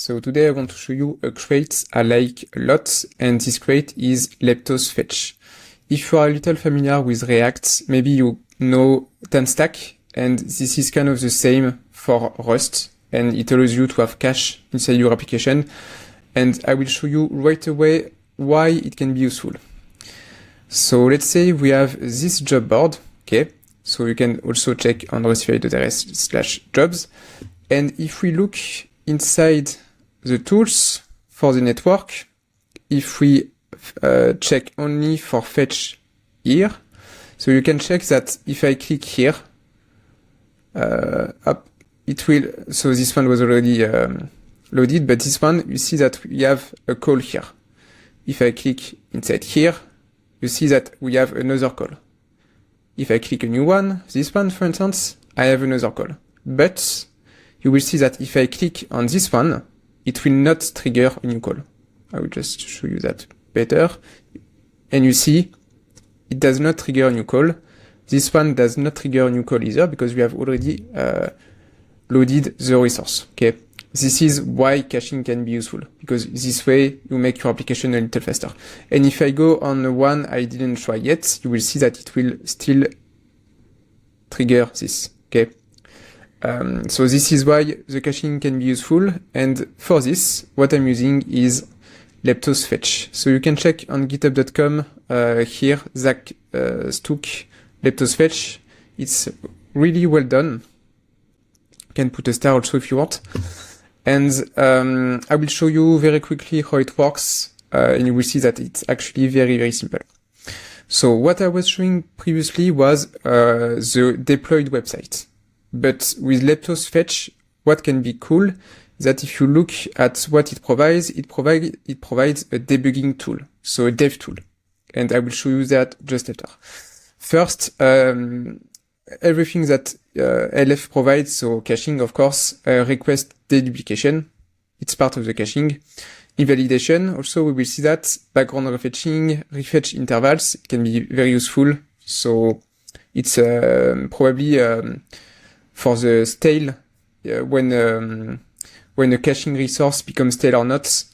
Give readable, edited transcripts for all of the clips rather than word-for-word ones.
So today I want to show you a crate I like a lot, and this crate is leptos fetch. If you are a little familiar with React, maybe you know 10stack, and this is kind of the same for Rust, and it allows you to have cache inside your application. And I will show you right away why it can be useful. So let's say we have this job board, okay? So you can also check on rustify.rs/jobs. And if we look inside the tools for the network, if we check only for fetch here, so you can check that if I click here, it will, so this one was already loaded, but this one, you see that we have a call here. If I click inside here, you see that we have another call. If I click a new one, this one, for instance, I have another call. But you will see that if I click on this one, it will not trigger a new call. I will just show you that better. And you see, it does not trigger a new call. This one does not trigger a new call either because we have already loaded the resource. Okay. This is why caching can be useful, because this way you make your application a little faster. And if I go on the one I didn't try yet, you will see that it will still trigger this. Okay. So this is why the caching can be useful. And for this, what I'm using is leptos fetch. So you can check on github.com here, Zach Stook, leptos fetch. It's really well done. You can put a star also if you want. And I will show you very quickly how it works, and you will see that it's actually very, very simple. So what I was showing previously was the deployed website. But with leptos fetch, what can be cool is that if you look at what it provides, it provides a debugging tool, so a dev tool. And I will show you that just later. First, everything that LF provides, so caching, of course, request deduplication, it's part of the caching. Invalidation, also we will see that. Background refetching, refetch intervals, it can be very useful. So it's probably for the stale, when a caching resource becomes stale or not.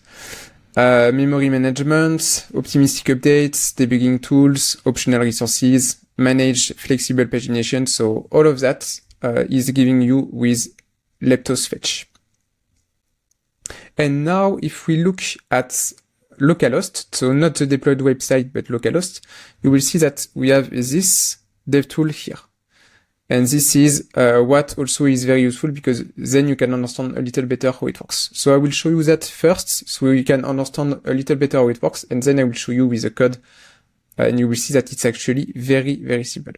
Memory management, optimistic updates, debugging tools, optional resources, manage flexible pagination. So all of that is giving you with leptos fetch. And now if we look at localhost, so not the deployed website, but localhost, you will see that we have this dev tool here. And this is what also is very useful, because then you can understand a little better how it works. So I will show you that first, so you can understand a little better how it works, and then I will show you with the code, and you will see that it's actually very, very simple.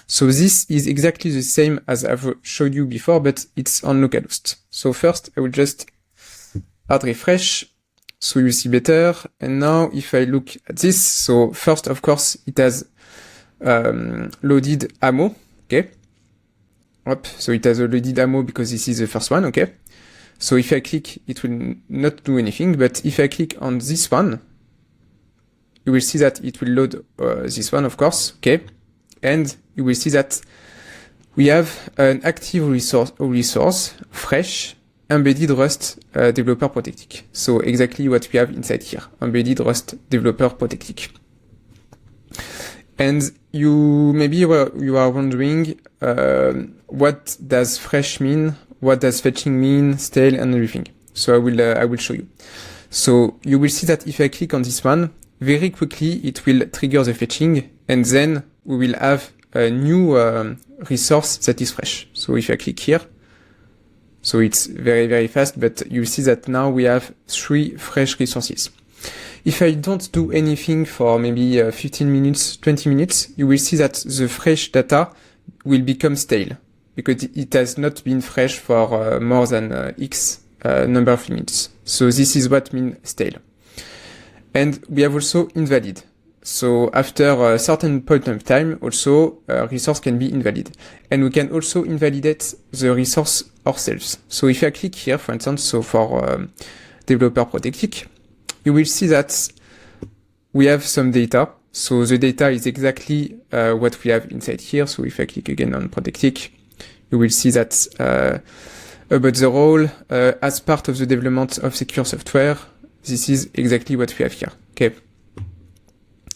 So this is exactly the same as I've showed you before, but it's on localhost. So first, I will just add refresh, so you see better. And now if I look at this, so first, of course, it has loaded ammo, okay? So it has loaded ammo because this is the first one, okay? So if I click, it will not do anything, but if I click on this one, you will see that it will load this one, of course, okay? And you will see that we have an active resource, fresh, embedded Rust developer protectic. So exactly what we have inside here, embedded Rust developer protectic. And maybe you are wondering, what does fresh mean? What does fetching mean? Stale and everything. So I will show you. So you will see that if I click on this one, very quickly it will trigger the fetching, and then we will have a new resource that is fresh. So if I click here, so it's very, very fast, but you see that now we have 3 fresh resources. If I don't do anything for maybe 15 minutes, 20 minutes, you will see that the fresh data will become stale because it has not been fresh for more than X number of minutes. So this is what means stale. And we have also invalid. So after a certain point of time, also a resource can be invalid. And we can also invalidate the resource ourselves. So if I click here, for instance, so for developer protectic, you will see that we have some data. So the data is exactly what we have inside here. So if I click again on protectic, you will see that about the role as part of the development of secure software. This is exactly what we have here. Okay.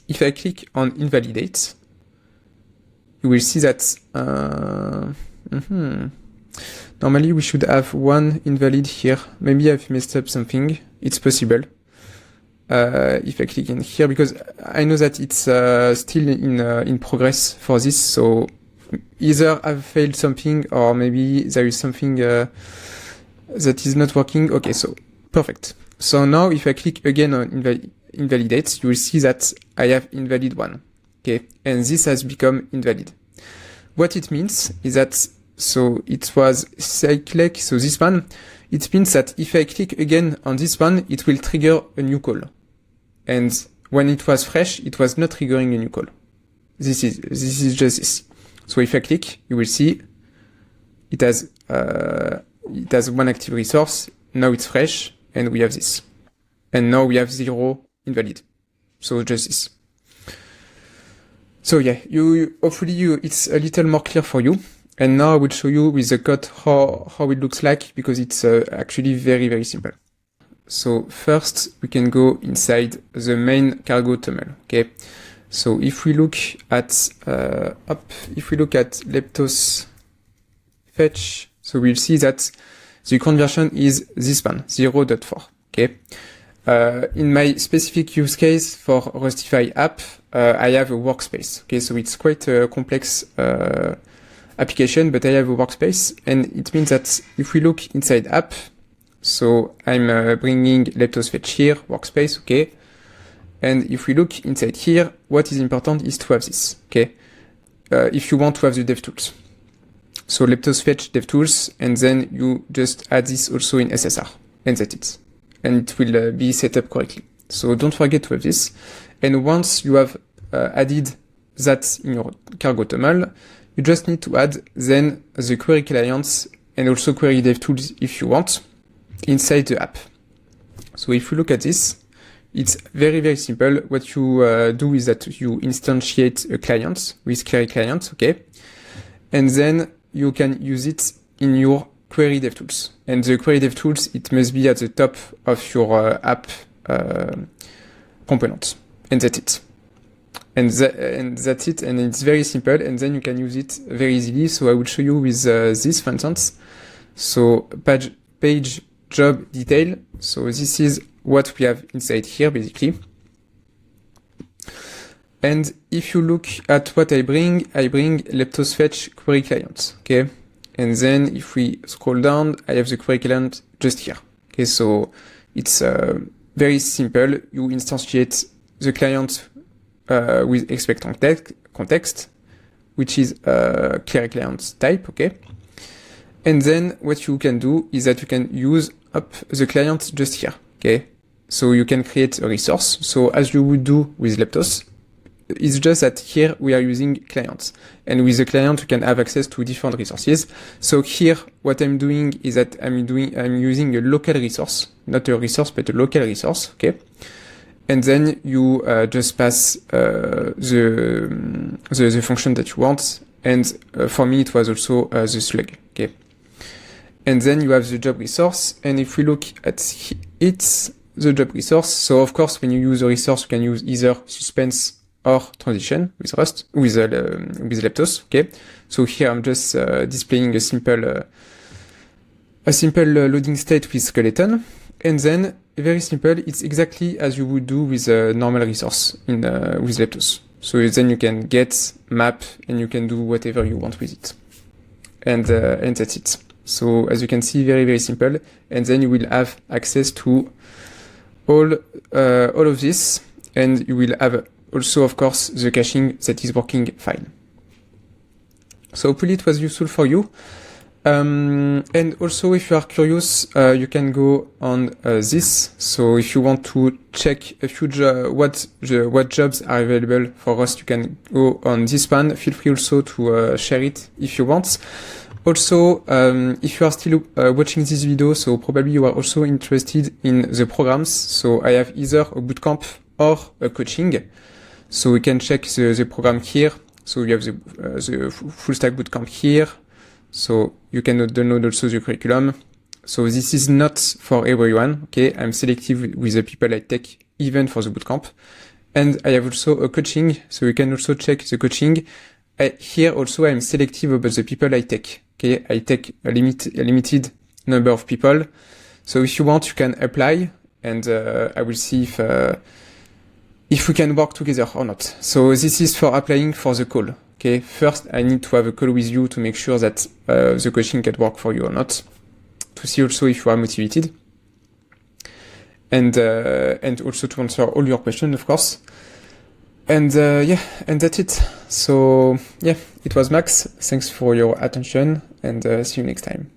If I click on invalidate, you will see that normally we should have one invalid here. Maybe I've messed up something. It's possible. If I click in here, because I know that it's still in progress for this, so either I've failed something or maybe there is something that is not working. Okay, so perfect. So now if I click again on invalidate, you will see that I have invalid one. Okay, and this has become invalid. What it means is that, so it was cyclic, so this one, it means that if I click again on this one, it will trigger a new call. And when it was fresh, it was not triggering a new call. This is just this. So if I click, you will see it has one active resource. Now it's fresh, and we have this. And now we have 0 invalid. So just this. So yeah, hopefully it's a little more clear for you. And now I will show you with the code how it looks like, because it's actually very, very simple. So first we can go inside the main cargo tunnel. Okay. So if we look at leptos fetch, so we'll see that the conversion is this one, 0.4. Okay. In my specific use case for Rustify app, I have a workspace. Okay, so it's quite a complex application, but I have a workspace, and it means that if we look inside app, so I'm bringing leptos fetch here, workspace, okay. And if we look inside here, what is important is to have this, okay. If you want to have the DevTools. So leptos fetch DevTools, and then you just add this also in SSR, and that's it. And it will be set up correctly. So don't forget to have this. And once you have added that in your cargo tunnel, you just need to add then the query clients and also query DevTools if you want inside the app. So if you look at this, it's very, very simple. What you do is that you instantiate a client with query client, okay? And then you can use it in your query DevTools. And the query DevTools, it must be at the top of your app component. And that's it. And that's it. And it's very simple. And then you can use it very easily. So I will show you with this, for instance. So page job detail. So this is what we have inside here, basically. And if you look at what I bring leptos fetch query client. Okay. And then if we scroll down, I have the query client just here. Okay, so it's very simple. You instantiate the client with expect context, which is query client type. Okay, and then what you can do is that you can use up the client just here. Okay, so you can create a resource. So as you would do with leptos. It's just that here we are using clients, and with the client you can have access to different resources. So here what I'm doing is that I'm using a local resource, not a resource but a local resource, okay? And then you just pass the function that you want, and for me it was also the slug, okay? And then you have the job resource, and if we look at it, the job resource, so of course when you use a resource you can use either suspense or transition with Rust, with leptos, okay? So here I'm just displaying a simple loading state with skeleton, and then very simple, it's exactly as you would do with a normal resource in with leptos. So then you can get, map, and you can do whatever you want with it. And that's it. So as you can see, very, very simple, and then you will have access to all of this, and you will have also, of course, the caching that is working fine. So hopefully it was useful for you. And also, if you are curious, you can go on this. So if you want to check a few what jobs are available for us, you can go on this one. Feel free also to share it if you want. Also, if you are still watching this video, so probably you are also interested in the programs. So I have either a bootcamp or a coaching. So we can check the program here. So you have the full stack bootcamp here. So you can download also the curriculum. So this is not for everyone, okay? I'm selective with the people I take even for the bootcamp. And I have also a coaching, so you can also check the coaching. Here also I'm selective about the people I take, okay? I take a limited number of people. So if you want, you can apply, and I will see if we can work together or not. So this is for applying for the call, okay? First, I need to have a call with you to make sure that the coaching can work for you or not, to see also if you are motivated, and also to answer all your questions, of course. And yeah, and that's it. So yeah, it was Max. Thanks for your attention, and see you next time.